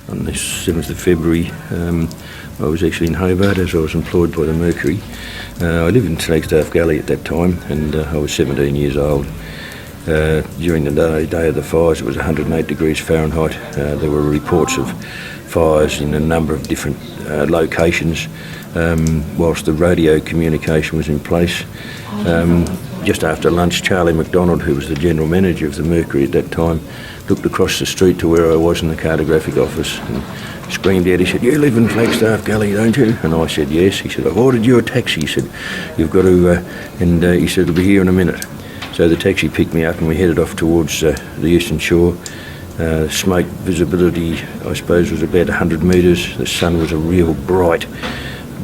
on the 7th of February. I was actually in Hobart as I was employed by the Mercury. I lived in Flagstaff Gully at that time, and I was 17 years old. During the day of the fires, it was 108 degrees Fahrenheit. There were reports of fires in a number of different locations, whilst the radio communication was in place. Just after lunch, Charlie McDonald, who was the general manager of the Mercury at that time, looked across the street to where I was in the cartographic office and screamed out. He said, "You live in Flagstaff Gully, don't you?" And I said, "Yes." He said, "I've ordered you a taxi." He said, "You've got to," he said, "It'll be here in a minute." So the taxi picked me up and we headed off towards the eastern shore. Smoke visibility, I suppose, was about 100 metres. The sun was a real bright,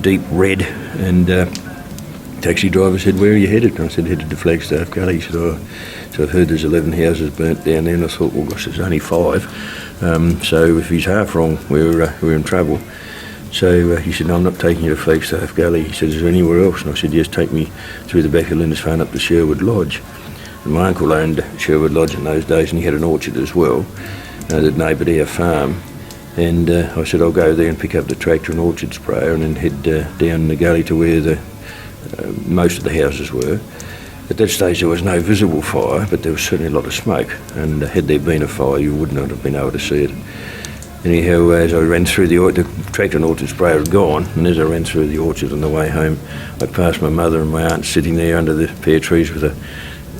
deep red, and taxi driver said, "Where are you headed?" And I said, "Headed to Flagstaff Gully." He said, "Oh, so I've heard there's 11 houses burnt down there." And I thought, well, gosh, there's only 5. So if he's half wrong, we're in trouble. So he said, "No, I'm not taking you to Flagstaff Gully." He said, "Is there anywhere else?" And I said, "Yes, take me through the back of Lindisfarne up to Sherwood Lodge." And my uncle owned Sherwood Lodge in those days, and he had an orchard as well that neighboured our farm. And I said, "I'll go there and pick up the tractor and orchard sprayer and then head down the gully to where most of the houses were." At that stage there was no visible fire, but there was certainly a lot of smoke, and had there been a fire you would not have been able to see it. Anyhow, as I ran through the tractor and orchard sprayer had gone, and as I ran through the orchard on the way home, I passed my mother and my aunt sitting there under the pear trees with a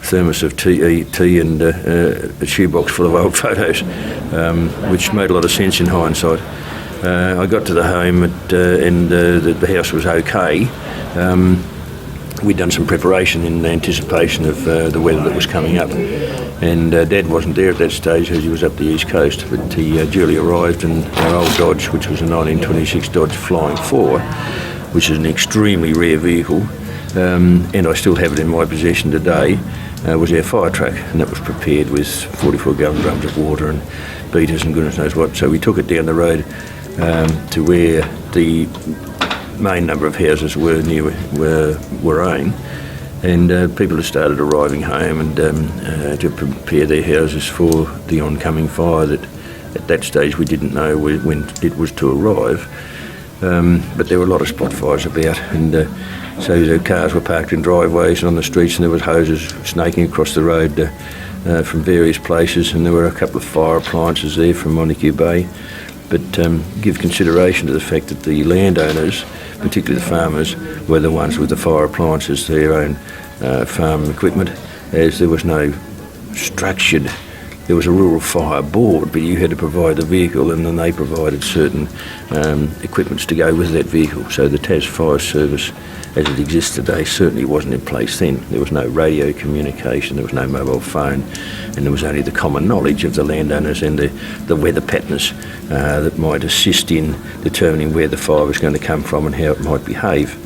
thermos of tea and a shoebox full of old photos, which made a lot of sense in hindsight. I got to the home and the house was okay. We'd done some preparation in anticipation of the weather that was coming up, and Dad wasn't there at that stage as he was up the east coast, but he duly arrived in our old Dodge, which was a 1926 Dodge Flying 4, which is an extremely rare vehicle, and I still have it in my possession today. Was our fire truck, and that was prepared with 44-gallon drums of water and beaters and goodness knows what. So we took it down the road to where the main number of houses were near Warrane, and people had started arriving home and to prepare their houses for the oncoming fire that at that stage we didn't know when it was to arrive. But there were a lot of spot fires about, and so the cars were parked in driveways and on the streets, and there was hoses snaking across the road from various places, and there were a couple of fire appliances there from Montague Bay. But give consideration to the fact that the landowners, particularly the farmers, were the ones with the fire appliances, their own farm equipment, as there was no structured. There was a rural fire board, but you had to provide the vehicle, and then they provided certain equipments to go with that vehicle. So the Tas Fire Service, as it exists today, certainly wasn't in place then. There was no radio communication, there was no mobile phone, and there was only the common knowledge of the landowners and the weather patterns that might assist in determining where the fire was going to come from and how it might behave.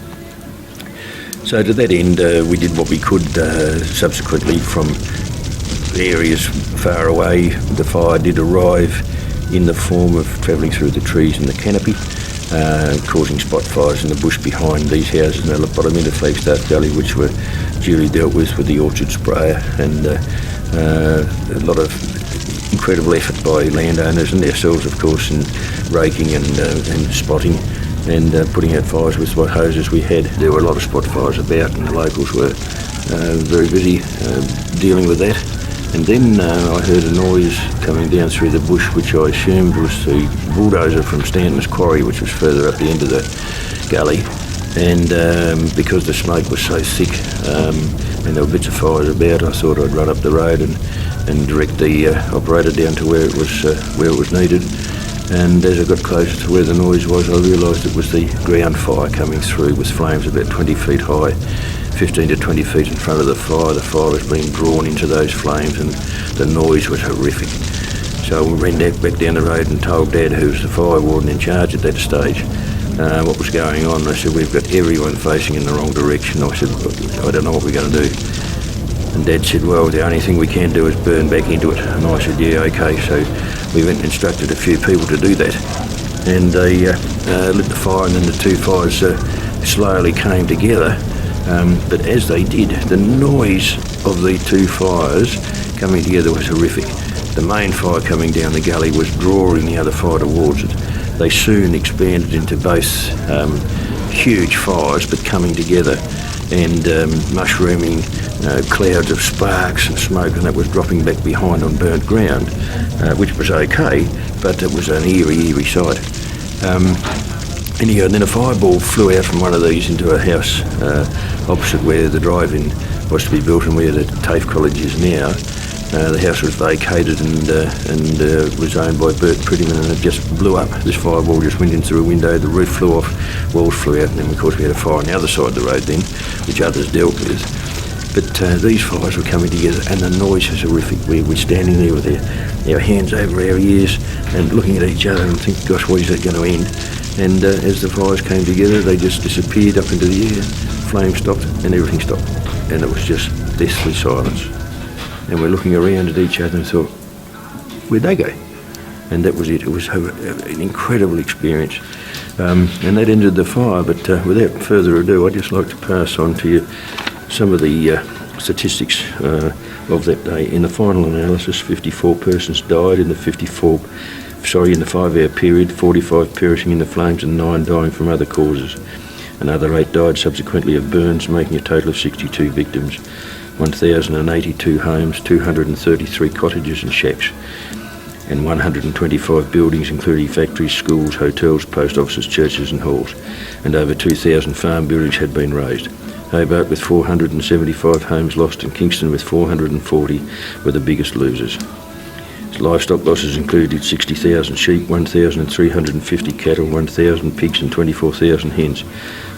So to that end, we did what we could subsequently from areas far away. The fire did arrive in the form of travelling through the trees and the canopy, causing spot fires in the bush behind these houses in the bottom end of Flagstaff Gully, which were duly dealt with the orchard sprayer, and a lot of incredible effort by landowners and ourselves, of course, in raking and spotting and putting out fires with what hoses we had. There were a lot of spot fires about, and the locals were very busy dealing with that. And then I heard a noise coming down through the bush, which I assumed was the bulldozer from Stanton's quarry, which was further up the end of the gully. And because the smoke was so thick and there were bits of fires about, I thought I'd run up the road and direct the operator down to where it was needed. And as I got closer to where the noise was, I realised it was the ground fire coming through with flames about 20 feet high, 15 to 20 feet in front of the fire. The fire was being drawn into those flames, and the noise was horrific. So I ran back down the road and told Dad, who was the fire warden in charge at that stage, what was going on. I said, "We've got everyone facing in the wrong direction." I said, "I don't know what we're going to do." And Dad said, "Well, the only thing we can do is burn back into it." And I said, "Yeah, okay." So we went and instructed a few people to do that. And they lit the fire, and then the two fires slowly came together. But as they did, the noise of the two fires coming together was horrific. The main fire coming down the gully was drawing the other fire towards it. They soon expanded into both huge fires, but coming together and mushrooming clouds of sparks and smoke, and that was dropping back behind on burnt ground, which was okay, but it was an eerie sight. Anyhow, and then a fireball flew out from one of these into a house opposite where the drive-in was to be built and where the TAFE college is now. The house was vacated and was owned by Bert Prettyman, and it just blew up. This fireball just went in through a window, the roof flew off, walls flew out, and then of course we had a fire on the other side of the road then, which others dealt with. But these fires were coming together and the noise was horrific. We were standing there with our hands over our ears and looking at each other and thinking, gosh, what is that going to end? And as the fires came together, they just disappeared up into the air. Flames stopped and everything stopped. And it was just deathly silence. And we're looking around at each other and thought, where'd they go? And that was it. It was an incredible experience. And that ended the fire. But without further ado, I'd just like to pass on to you some of the statistics of that day. In the final analysis, 54 persons died in the 5-hour period, 45 perishing in the flames and 9 dying from other causes. Another 8 died subsequently of burns, making a total of 62 victims. 1,082 homes, 233 cottages and shacks, and 125 buildings including factories, schools, hotels, post offices, churches and halls, and over 2,000 farm buildings had been razed. Hobart with 475 homes lost and Kingston with 440 were the biggest losers. Livestock losses included 60,000 sheep, 1,350 cattle, 1,000 pigs and 24,000 hens.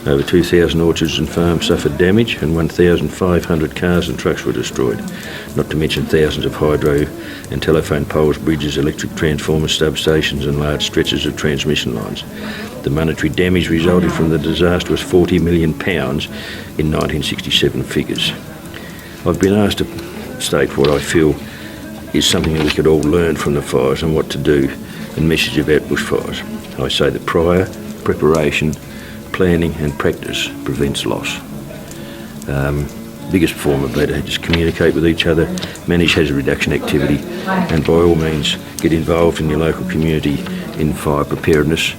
Over 2,000 orchards and farms suffered damage and 1,500 cars and trucks were destroyed, not to mention thousands of hydro and telephone poles, bridges, electric transformers, substations and large stretches of transmission lines. The monetary damage resulting from the disaster was £40 million in 1967 figures. I've been asked to state what I feel is something that we could all learn from the fires and what to do, and message about bushfires. I say that prior preparation, planning and practice prevents loss. Biggest form of that is just communicate with each other, manage hazard reduction activity, and by all means get involved in your local community in fire preparedness